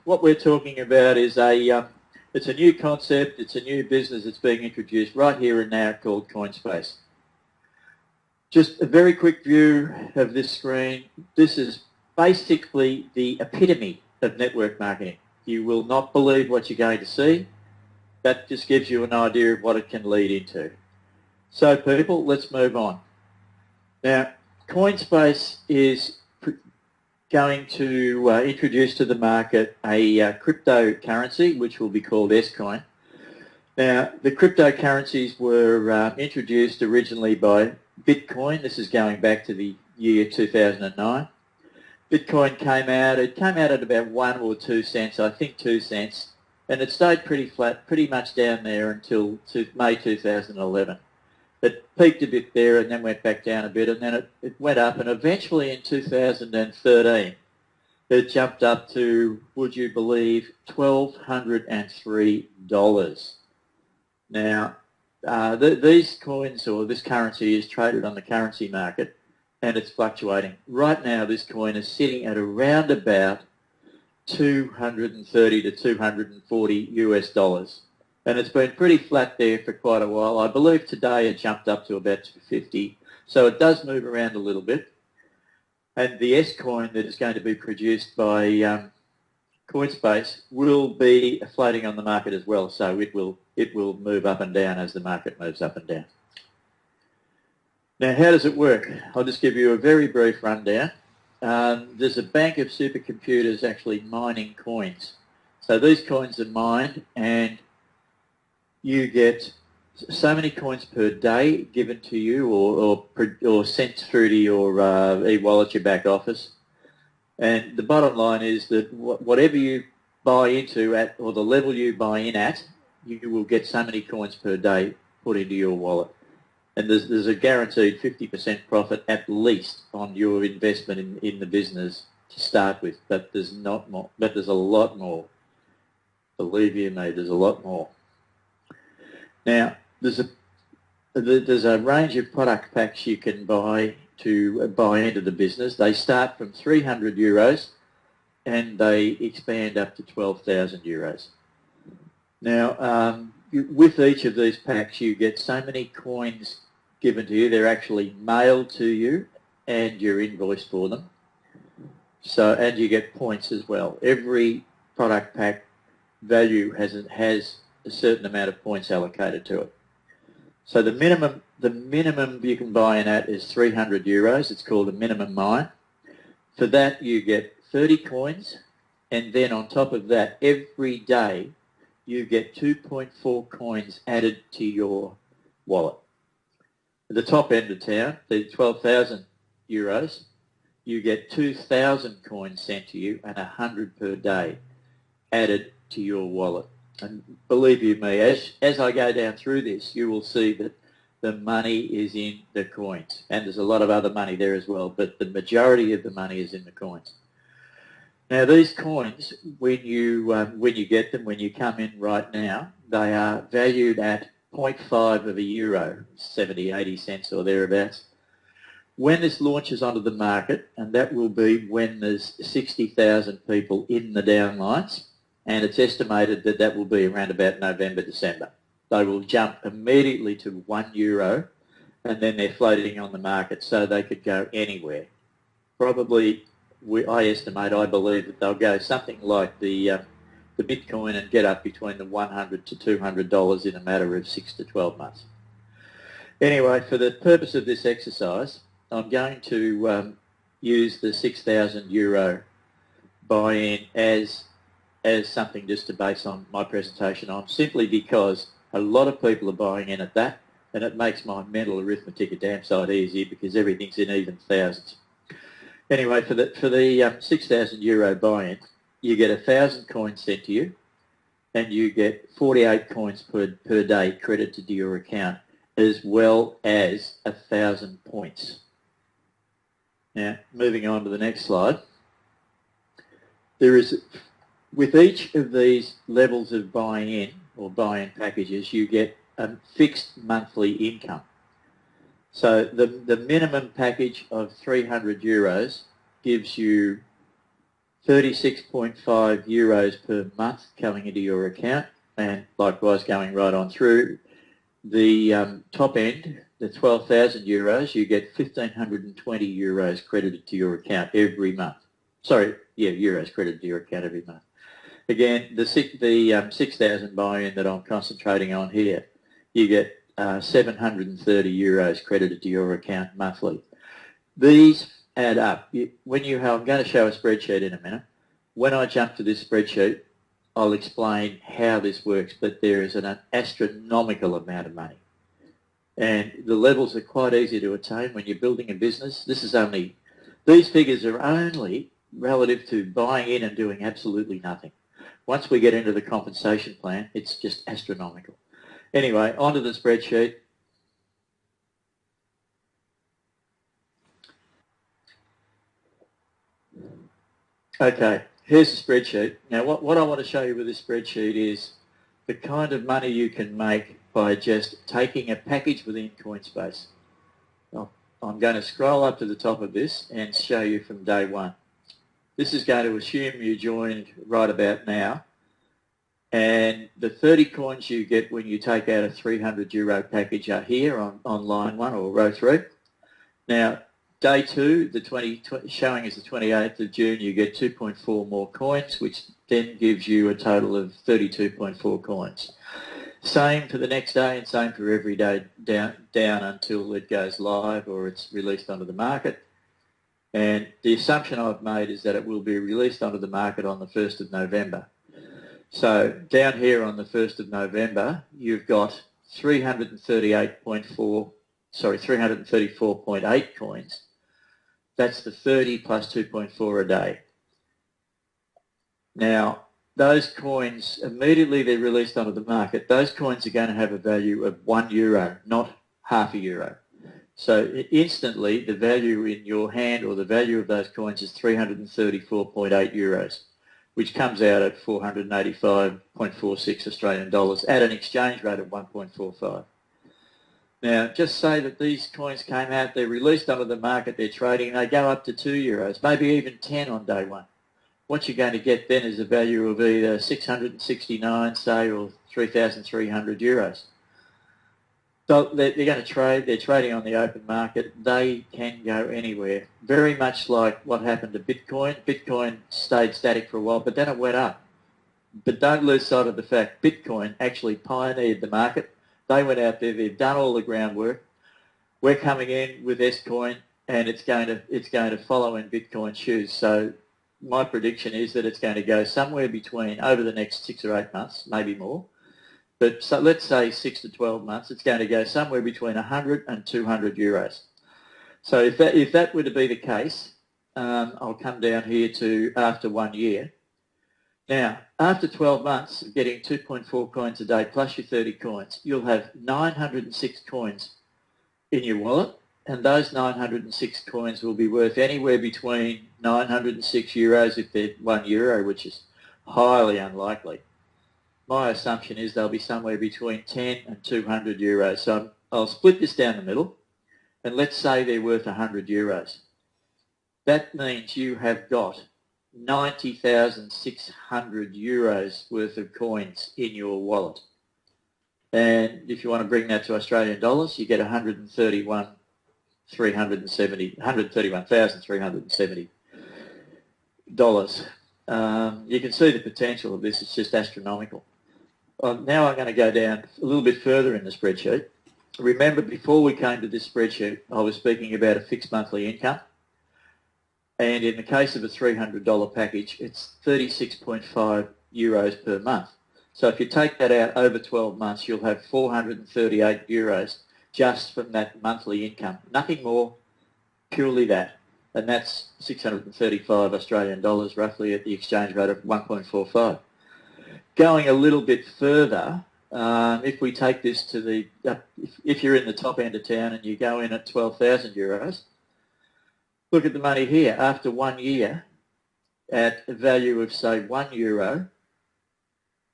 what we're talking about is it's a new concept, it's a new business that's being introduced right here and now called CoinSpace. Just a very quick view of this screen. This is basically the epitome of network marketing. You will not believe what you're going to see. That just gives you an idea of what it can lead into. So people, let's move on. Now, CoinSpace is going to introduce to the market a cryptocurrency which will be called S-Coin. Now, the cryptocurrencies were introduced originally by Bitcoin. This is going back to the year 2009. Bitcoin came out, it came out at about 1 or 2 cents, I think 2 cents, and it stayed pretty flat, pretty much down there until May 2011. It peaked a bit there and then went back down a bit, and then it went up, and eventually in 2013 it jumped up to, would you believe, $1,203. Now, these coins, or this currency, is traded on the currency market, and it's fluctuating. Right now this coin is sitting at around about 230 to 240 US dollars. And it's been pretty flat there for quite a while. I believe today it jumped up to about 250. So it does move around a little bit. And the S-Coin that is going to be produced by CoinSpace will be floating on the market as well. So it will move up and down as the market moves up and down. Now, how does it work? I'll just give you a very brief rundown. There's a bank of supercomputers actually mining coins. So these coins are mined, and you get so many coins per day given to you or sent through to your e-wallet, your back office. And the bottom line is that whatever you buy into at, or the level you buy in at, you will get so many coins per day put into your wallet. And there's a guaranteed 50% profit at least on your investment in the business to start with, but there's not more. But there's a lot more. Believe you me, there's a lot more. Now, there's a range of product packs you can buy to buy into the business. They start from 300 euros and they expand up to 12,000 euros. Now, with each of these packs you get so many coins given to you. They're actually mailed to you and you're invoiced for them. So, and you get points as well. Every product pack value has a certain amount of points allocated to it. So the minimum you can buy in at is 300 euros. It's called a minimum mine. For that you get 30 coins, and then on top of that every day you get 2.4 coins added to your wallet. At the top end of town, the 12,000 euros, you get 2,000 coins sent to you and 100 per day added to your wallet. And believe you me, as I go down through this, you will see that the money is in the coins. And there's a lot of other money there as well, but the majority of the money is in the coins. Now these coins, when you get them, when you come in right now, they are valued at 0.5 of a euro, 70, 80 cents or thereabouts. When this launches onto the market, and that will be when there's 60,000 people in the downlines, and it's estimated that that will be around about November, December. They will jump immediately to €1, and then they're floating on the market, so they could go anywhere. Probably, I believe that they'll go something like the Bitcoin and get up between the $100 to $200 in a matter of 6 to 12 months. Anyway, for the purpose of this exercise, I'm going to use the 6,000 euro buy-in as something just to base on my presentation on, simply because a lot of people are buying in at that, and it makes my mental arithmetic a damn sight easier because everything's in even thousands. Anyway, for the 6,000 euro buy-in, you get 1,000 coins sent to you, and you get 48 coins per day credited to your account, as well as 1,000 points. Now, moving on to the next slide. There is, with each of these levels of buy-in or buy-in packages, you get a fixed monthly income. So the minimum package of 300 euros gives you 36.5 euros per month coming into your account, and likewise going right on through. The top end, the 12,000 euros, you get 1,520 euros credited to your account every month. Sorry, yeah, euros credited to your account every month. Again, the 6,000 buy-in that I'm concentrating on here, you get 730 euros credited to your account monthly. These add up. I'm going to show a spreadsheet in a minute. When I jump to this spreadsheet, I'll explain how this works, but there is an astronomical amount of money. And the levels are quite easy to attain when you're building a business. These figures are only relative to buying in and doing absolutely nothing. Once we get into the compensation plan, it's just astronomical. Anyway, onto the spreadsheet. Okay, here's the spreadsheet. Now what I want to show you with this spreadsheet is the kind of money you can make by just taking a package within CoinSpace. I'm going to scroll up to the top of this and show you from day one. This is going to assume you joined right about now, and the 30 coins you get when you take out a 300 euro package are here on line 1 or row 3. Now, day 2, showing as the 28th of June, you get 2.4 more coins, which then gives you a total of 32.4 coins. Same for the next day and same for every day down until it goes live or it's released onto the market. And the assumption I've made is that it will be released onto the market on the 1st of November. So down here on the 1st of November, you've got 334.8 coins. That's the 30 plus 2.4 a day. Now, those coins, immediately they're released onto the market, those coins are going to have a value of €1, not half a euro. So instantly, the value in your hand or the value of those coins is 334.8 euros, which comes out at 485.46 Australian dollars at an exchange rate of 1.45. Now, just say that these coins came out, they're released onto the market, they're trading, they go up to €2, maybe even 10 on day one. What you're going to get then is a value of either 669, say, or 3,300 euros. So they're going to trade, they're trading on the open market, they can go anywhere. Very much like what happened to Bitcoin. Bitcoin stayed static for a while, but then it went up. But don't lose sight of the fact Bitcoin actually pioneered the market. They went out there, they've done all the groundwork. We're coming in with S-Coin and it's going to follow in Bitcoin's shoes. So my prediction is that it's going to go somewhere between, over the next 6 or 8 months, maybe more, but so let's say 6 to 12 months, it's going to go somewhere between 100 and 200 euros. So if that were to be the case, I'll come down here to after 1 year. Now, after 12 months of getting 2.4 coins a day plus your 30 coins, you'll have 906 coins in your wallet, and those 906 coins will be worth anywhere between 906 euros if they're €1, which is highly unlikely. My assumption is they'll be somewhere between 10 and 200 euros. So I'll split this down the middle, and let's say they're worth 100 euros. That means you have got 90,600 euros worth of coins in your wallet. And if you want to bring that to Australian dollars, you get 131,370 dollars. You can see the potential of this. It's just astronomical. Now I'm going to go down a little bit further in the spreadsheet. Remember, before we came to this spreadsheet, I was speaking about a fixed monthly income. And in the case of a $300 package, it's 36.5 euros per month. So if you take that out over 12 months, you'll have 438 euros just from that monthly income. Nothing more, purely that. And that's 635 Australian dollars roughly at the exchange rate of 1.45. Going a little bit further, if we take this to the, if you're in the top end of town and you go in at 12,000 euros, look at the money here. After 1 year, at a value of say €1,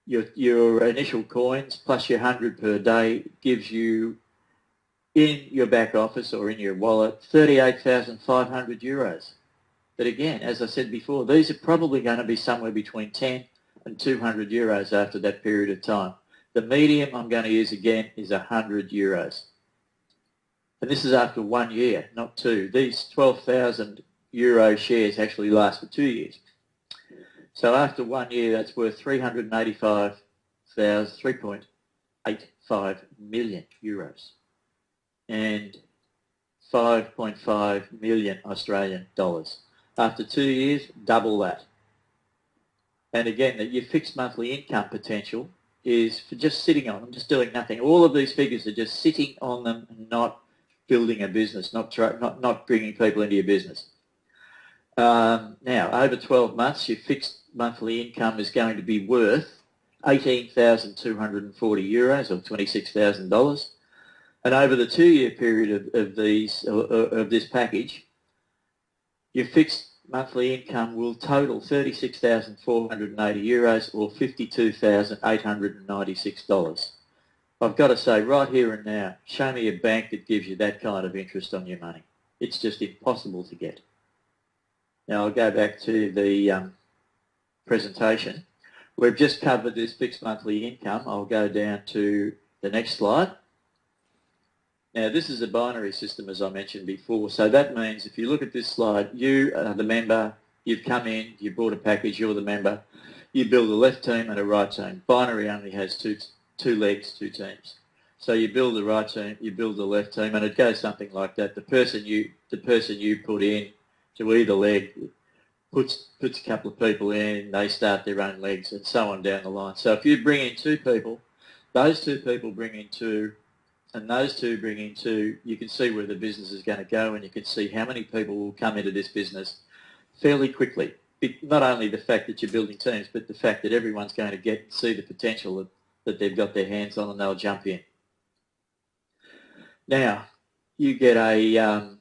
your initial coins plus your 100 per day gives you, in your back office or in your wallet, 38,500 euros. But again, as I said before, these are probably going to be somewhere between 10 and 200 euros after that period of time. The medium I'm going to use again is 100 euros. And this is after 1 year, not 2. These 12,000 euro shares actually last for 2 years. So after 1 year, that's worth 3.85 million euros and 5.5 million Australian dollars. After 2 years, double that. And again, your fixed monthly income potential is for just sitting on them, just doing nothing. All of these figures are just sitting on them and not building a business, not bringing people into your business. Now, over 12 months, your fixed monthly income is going to be worth 18,240 euros or $26,000. And over the 2-year period of this package, your fixed monthly income will total 36,480 euros or $52,896. I've got to say, right here and now, show me a bank that gives you that kind of interest on your money. It's just impossible to get. Now I'll go back to the presentation. We've just covered this fixed monthly income. I'll go down to the next slide. Now this is a binary system, as I mentioned before, so that means if you look at this slide, you are the member, you've come in, you bought a package, you're the member, you build a left team and a right team. Binary only has two legs, two teams. So you build the right team, you build the left team, and it goes something like that. The person you put in to either leg puts a couple of people in, they start their own legs, and so on down the line. So if you bring in 2 people, those 2 people bring in 2, and those 2 bring in 2, you can see where the business is going to go, and you can see how many people will come into this business fairly quickly. Not only the fact that you're building teams, but the fact that everyone's going to see the potential that they've got their hands on, and they'll jump in. Now, you get a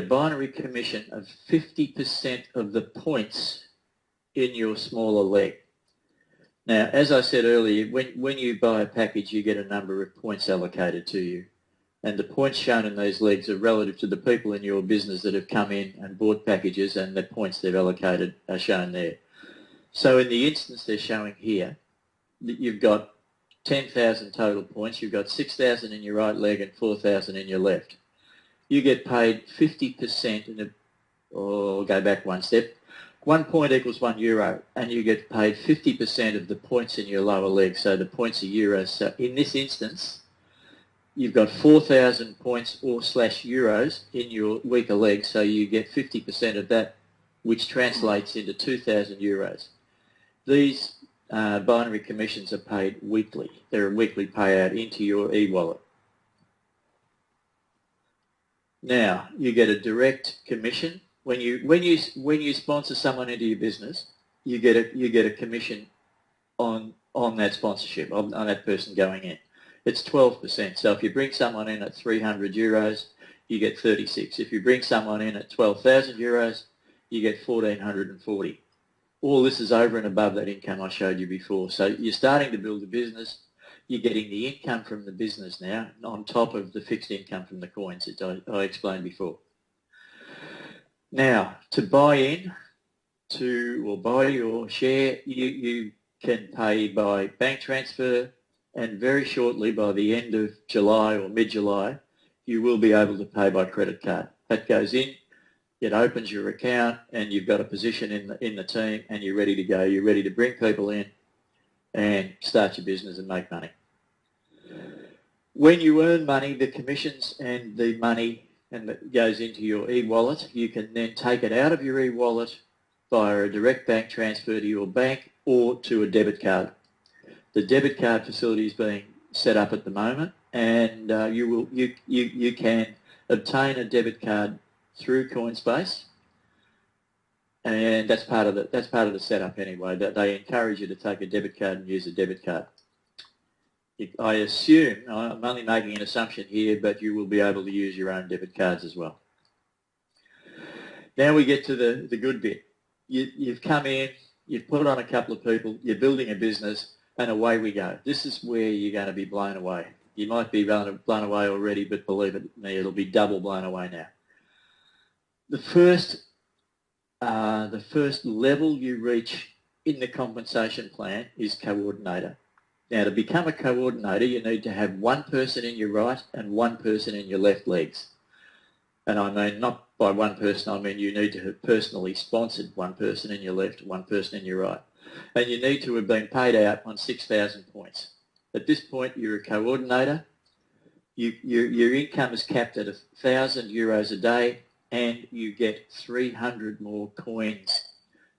binary commission of 50% of the points in your smaller leg. Now, as I said earlier, when you buy a package, you get a number of points allocated to you. And the points shown in those legs are relative to the people in your business that have come in and bought packages, and the points they've allocated are shown there. So in the instance they're showing here, you've got 10,000 total points, you've got 6,000 in your right leg and 4,000 in your left. You get paid 50%, or go back one step, 1 point equals €1, and you get paid 50% of the points in your lower leg, so the points are euros. So in this instance, you've got 4,000 points or /euros in your weaker leg, so you get 50% of that, which translates into 2,000 euros. These binary commissions are paid weekly. They're a weekly payout into your e-wallet. Now, you get a direct commission. When you sponsor someone into your business, you get a commission on that sponsorship, on that person going in. It's 12%. So if you bring someone in at 300 euros, you get 36. If you bring someone in at 12,000 euros, you get 1,440. All this is over and above that income I showed you before. So you're starting to build a business. You're getting the income from the business now on top of the fixed income from the coins that I explained before. Now, to buy in or buy your share, you can pay by bank transfer, and very shortly, by the end of July or mid-July, you will be able to pay by credit card. That goes in, it opens your account, and you've got a position in the team, and you're ready to go. You're ready to bring people in and start your business and make money. When you earn money, the commissions and the money that goes into your e-wallet, you can then take it out of your e-wallet via a direct bank transfer to your bank or to a debit card. The debit card facility is being set up at the moment, and you can obtain a debit card through CoinSpace, and that's part of the setup anyway. That they encourage you to take a debit card and use a debit card. I assume, I'm only making an assumption here, but you will be able to use your own debit cards as well. Now we get to the good bit. You've come in, you've put on a couple of people, you're building a business, and away we go. This is where you're going to be blown away. You might be blown away already, but believe me, it'll be double blown away now. the first level you reach in the compensation plan is coordinator. Now, to become a coordinator, you need to have one person in your right and one person in your left legs. And I mean, not by one person, I mean you need to have personally sponsored one person in your left and one person in your right. And you need to have been paid out on 6,000 points. At this point, you're a coordinator. Your income is capped at €1,000 a day, and you get 300 more coins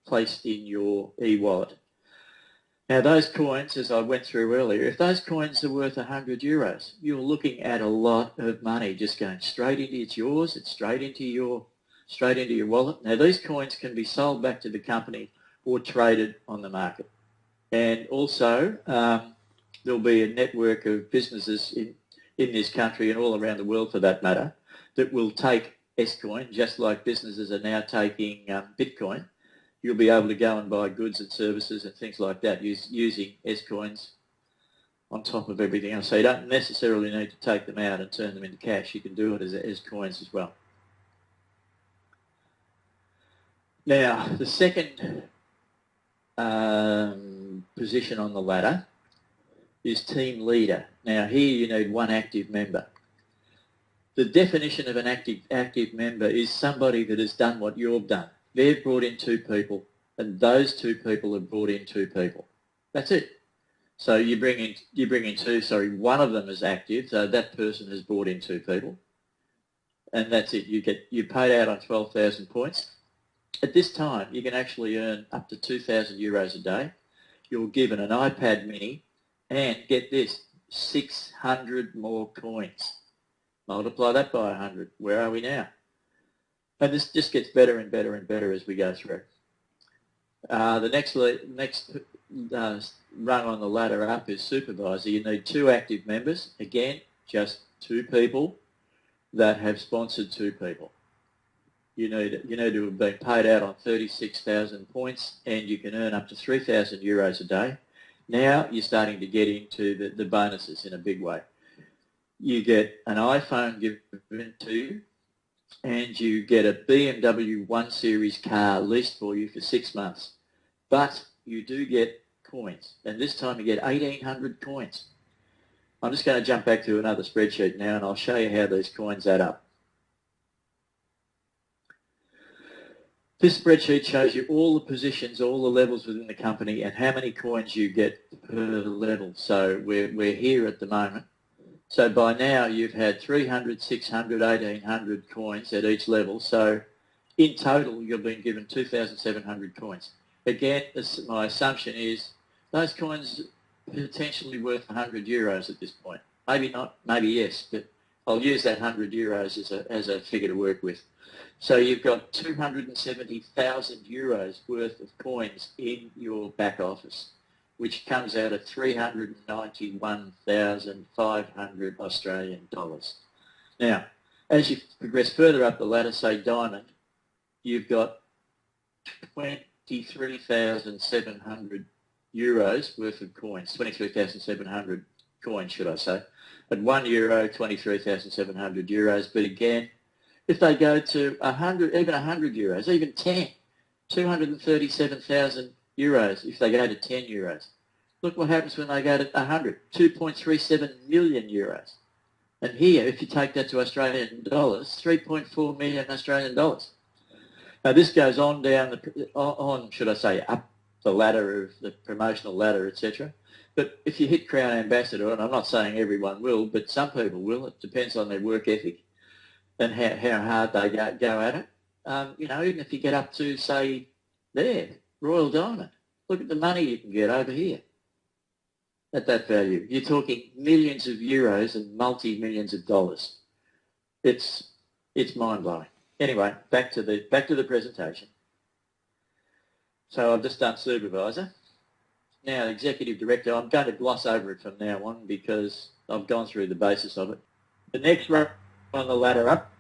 placed in your e-wallet. Now, those coins, as I went through earlier, if those coins are worth €100, you're looking at a lot of money just going straight into it's yours. It's straight into your wallet. Now, these coins can be sold back to the company or traded on the market. And also, there'll be a network of businesses in this country and all around the world, for that matter, that will take S-coin, just like businesses are now taking Bitcoin. You'll be able to go and buy goods and services and things like that using S-coins on top of everything else. So you don't necessarily need to take them out and turn them into cash. You can do it as coins as well. Now, the second position on the ladder is team leader. Now, here you need one active member. The definition of an active member is somebody that has done what you've done. They've brought in 2 people, and those 2 people have brought in 2 people. That's it. So you bring in 2. Sorry, one of them is active, so that person has brought in 2 people, and that's it. You're paid out on 12,000 points. At this time, you can actually earn up to €2,000 a day. You're given an iPad Mini, and get this, 600 more coins. Multiply that by 100. Where are we now? And this just gets better and better and better as we go through. The next rung on the ladder up is supervisor. You need 2 active members. Again, just 2 people that have sponsored 2 people. You need to have been paid out on 36,000 points, and you can earn up to €3,000 a day. Now you're starting to get into the bonuses in a big way. You get an iPhone given to you, and you get a BMW 1 Series car leased for you for 6 months. But you do get coins, and this time you get 1,800 coins. I'm just going to jump back to another spreadsheet now, and I'll show you how these coins add up. This spreadsheet shows you all the positions, all the levels within the company, and how many coins you get per level. So we're here at the moment. So by now you've had 300, 600, 1,800 coins at each level. So in total you've been given 2,700 coins. Again, my assumption is those coins are potentially worth €100 at this point. Maybe not, maybe yes, but I'll use that €100 as a figure to work with. So you've got €270,000 worth of coins in your back office, which comes out at $391,500 Australian dollars. Now, as you progress further up the ladder, say diamond, you've got €23,700 worth of coins, 23,700 coins, should I say. At €1, 23,700 euros. But again, if they go to 100, even €100, even 10, 237,000 euros if they go to 10 euros. Look what happens when they go to 100, 2.37 million euros. And here, if you take that to Australian dollars, 3.4 million Australian dollars. Now this goes on down should I say, up the ladder of the promotional ladder, etc. But if you hit Crown Ambassador, and I'm not saying everyone will, but some people will, it depends on their work ethic and how hard they go at it. Even if you get up to, say, there, Royal Diamond, look at the money you can get over here at that value. You're talking millions of euros and multi-millions of dollars. It's mind-blowing. Anyway, back to the presentation. So I've just done supervisor. Now, executive director, I'm going to gloss over it from now on because I've gone through the basis of it. The next rung on the ladder up,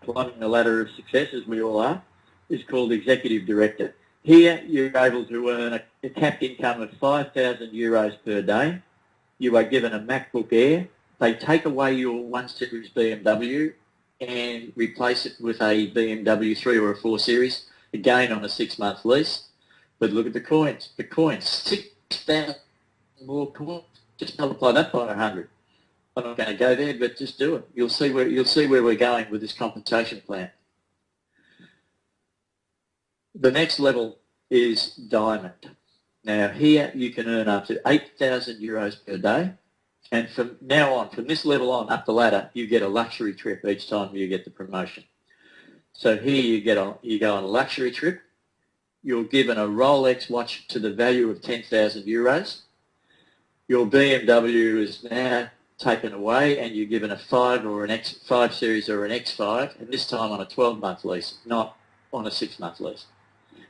climbing the ladder of success as we all are, is called executive director. Here you're able to earn a capped income of €5,000 per day. You are given a MacBook Air. They take away your 1 Series BMW and replace it with a BMW 3 or a 4 Series, again on a 6-month lease. But look at the coins. The coins, 6,000 more coins. Just multiply that by 100. I'm not going to go there, but just do it. You'll see where we're going with this compensation plan. The next level is diamond. Now here you can earn up to 8,000 euros per day, and from now on, from this level on up the ladder, you get a luxury trip each time you get the promotion. So here you go on a luxury trip. You're given a Rolex watch to the value of 10,000 euros. Your BMW is now taken away, and you're given a 5 or an X5 series or an X5, and this time on a 12-month lease, not on a 6-month lease.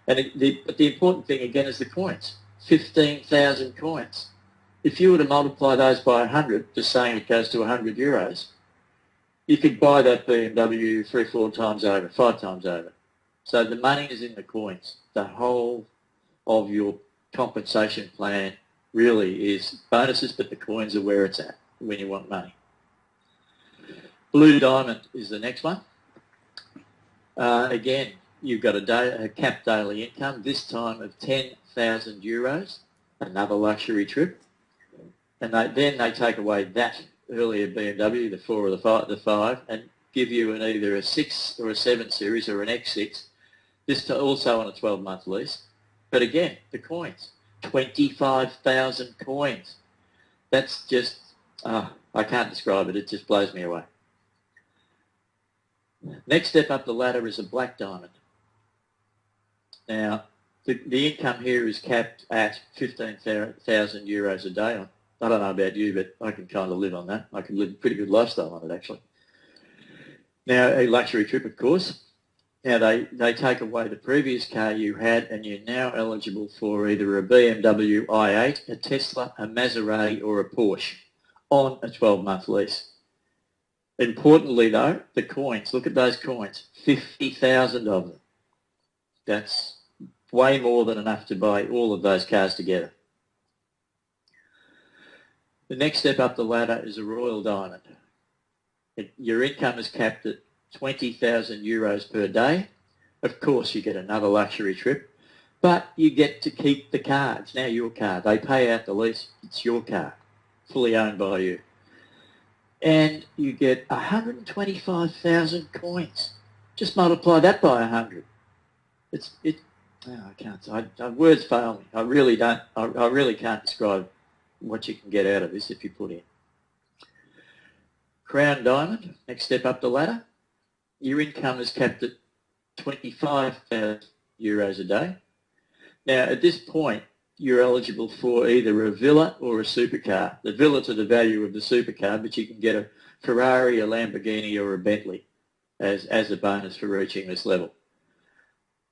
And but the important thing again is the coins. 15,000 coins. If you were to multiply those by 100, just saying it goes to 100 euros, you could buy that BMW 3 or 4 times over, 5 times over. So the money is in the coins. The whole of your compensation plan really is bonuses, but the coins are where it's at when you want money. Blue diamond is the next one. Again, you've got a capped daily income, this time of 10,000 euros, another luxury trip. And then they take away that earlier BMW, the 4 or the 5, and give you either a 6 or a 7 series or an X6, this also on a 12-month lease. But again, the coins, 25,000 coins. That's just, I can't describe it, it just blows me away. Next step up the ladder is a black diamond. Now, the income here is capped at 15,000 euros a day. I don't know about you, but I can kind of live on that. I can live a pretty good lifestyle on it, actually. Now, a luxury trip, of course. Now, they take away the previous car you had, and you're now eligible for either a BMW i8, a Tesla, a Maserati, or a Porsche on a 12-month lease. Importantly, though, the coins. Look at those coins. 50,000 of them. That's way more than enough to buy all of those cars together. The next step up the ladder is a royal diamond. Your income is capped at 20,000 euros per day. Of course, you get another luxury trip, but you get to keep the car. It's now your car. They pay out the lease. It's your car, fully owned by you. And you get 125,000 coins. Just multiply that by 100. I can't. Words fail me. I really don't. I really can't describe what you can get out of this if you put in. Crown diamond, next step up the ladder. Your income is capped at 25,000 euros a day. Now, at this point, you're eligible for either a villa or a supercar. The villa to the value of the supercar, but you can get a Ferrari, a Lamborghini, or a Bentley as a bonus for reaching this level.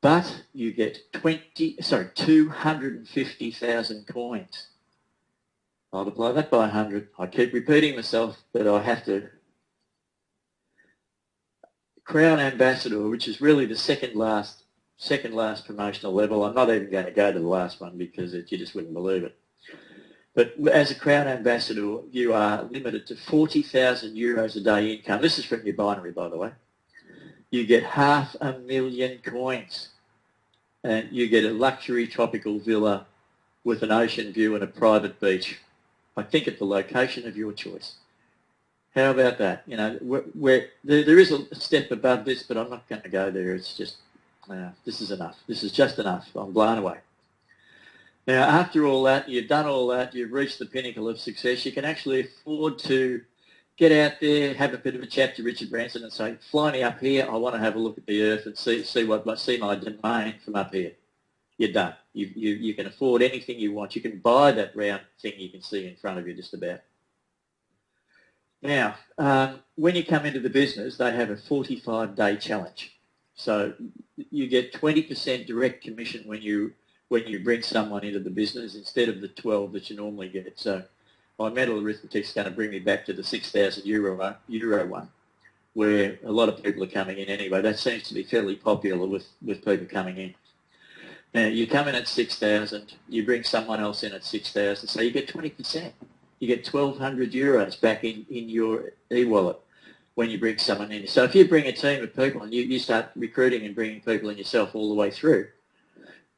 But you get 250,000 coins. Multiply that by 100. I keep repeating myself, but I have to. Crown Ambassador, which is really the second last promotional level. I'm not even going to go to the last one because you just wouldn't believe it. But as a Crown Ambassador, you are limited to 40,000 euros a day income. This is from your binary, by the way. You get 500,000 coins, and you get a luxury tropical villa with an ocean view and a private beach. I think at the location of your choice. How about that? You know, there is a step above this, but I'm not going to go there. It's just, this is enough. This is just enough. I'm blown away. Now, after all that, you've done all that, you've reached the pinnacle of success, you can actually afford to get out there, have a bit of a chat to Richard Branson and say, fly me up here, I want to have a look at the Earth and see my domain from up here. You're done. You can afford anything you want. You can buy that round thing you can see in front of you just about. Now, when you come into the business, they have a 45-day challenge. So you get 20% direct commission when you bring someone into the business instead of the 12 that you normally get. So my mental arithmetic is going to bring me back to the 6,000 euro one, where a lot of people are coming in anyway. That seems to be fairly popular with people coming in. Now, you come in at 6,000, you bring someone else in at 6,000, so you get 20%. You get 1,200 euros back in your e-wallet. when you bring someone in. So if you bring a team of people and you start recruiting and bringing people in yourself all the way through,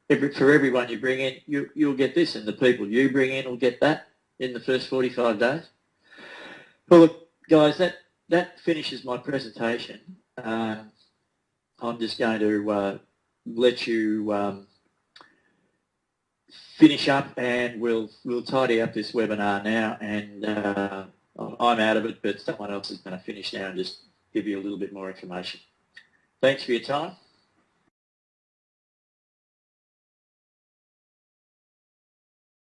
for everyone you bring in, you'll get this, and the people you bring in will get that in the first 45 days. Well, look, guys, that finishes my presentation. I'm just going to let you finish up, and we'll tidy up this webinar now, and I'm out of it, but someone else is going to finish now and just give you a little bit more information. Thanks for your time.